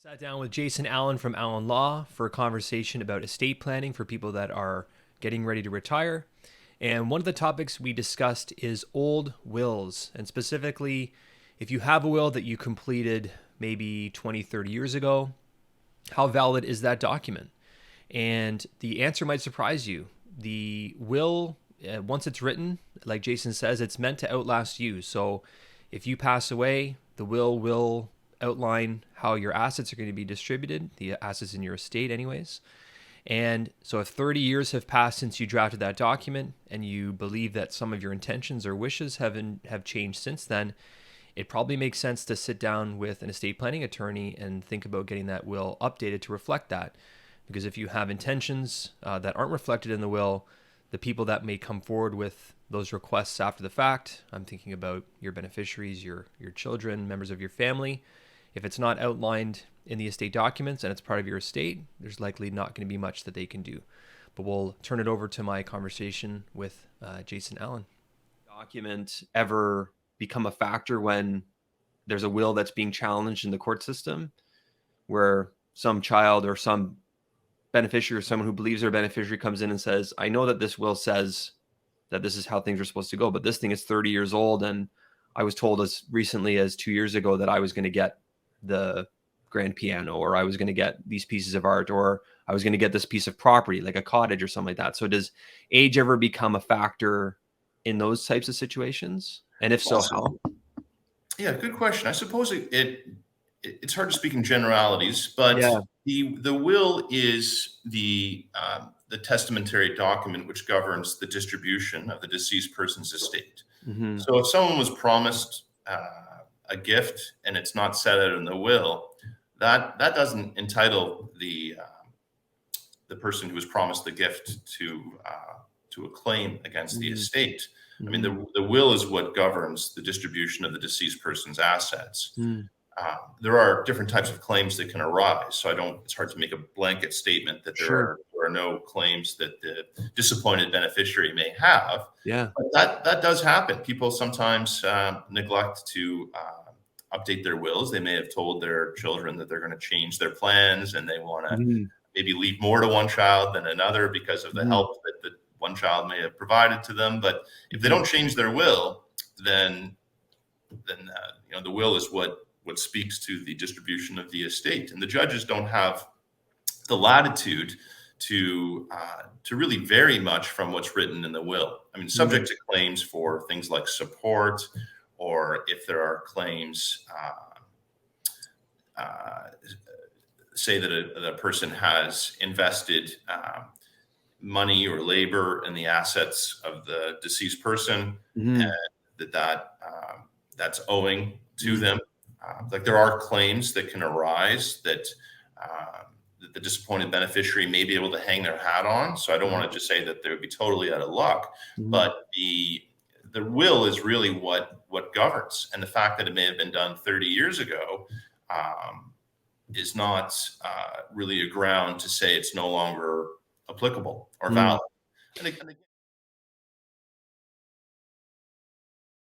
Sat down with Jason Allan from Allan Law for a conversation about estate planning for people that are getting ready to retire. And one of the topics we discussed is old wills, and specifically, if you have a will that you completed maybe 20, 30 years ago, how valid is that document? And the answer might surprise you. The will, once it's written, like Jason says, it's meant to outlast you. So if you pass away, the will outline how your assets are going to be distributed, the assets in your estate, anyways. And so if 30 years have passed since you drafted that document and you believe that some of your intentions or wishes have changed since then, it probably makes sense to sit down with an estate planning attorney and think about getting that will updated to reflect that. Because if you have intentions that aren't reflected in the will, the people that may come forward with those requests after the fact, I'm thinking about your beneficiaries, your children, members of your family. If it's not outlined in the estate documents and it's part of your estate, there's likely not going to be much that they can do. But we'll turn it over to my conversation with Jason Allan. Document ever become a factor when there's a will that's being challenged in the court system, where some child or some beneficiary or someone who believes their beneficiary comes in and says, I know that this will says that this is how things are supposed to go, but this thing is 30 years old. And I was told as recently as 2 years ago that I was going to get the grand piano, or I was going to get these pieces of art, or I was going to get this piece of property, like a cottage or something like that. So does age ever become a factor in those types of situations? And if so, how? Yeah, good question. I suppose it's hard to speak in generalities, but Yeah. the will is the testamentary document which governs the distribution of the deceased person's estate. Mm-hmm. So if someone was promised a gift and it's not set out in the will, that doesn't entitle the person who was promised the gift to a claim against the estate. I mean, the will is what governs the distribution of the deceased person's assets. Mm-hmm. There are different types of claims that can arise. So it's hard to make a blanket statement that Sure. there are no claims that the disappointed beneficiary may have. Yeah. But that does happen. People sometimes neglect to update their wills. They may have told their children that they're going to change their plans and they want to Mm-hmm. maybe leave more to one child than another because of the Mm-hmm. help that the one child may have provided to them. But if they don't change their will, then the will is what speaks to the distribution of the estate, and the judges don't have the latitude to really vary much from what's written in the will. I mean, subject to claims for things like support, or if there are claims, say that a person has invested money or labor in the assets of the deceased person, Mm-hmm. and that's owing to them. Like there are claims that can arise that the disappointed beneficiary may be able to hang their hat on. So I don't want to just say that they would be totally out of luck, but the will is really what governs, and the fact that it may have been done 30 years ago is not really a ground to say it's no longer applicable or valid. And again,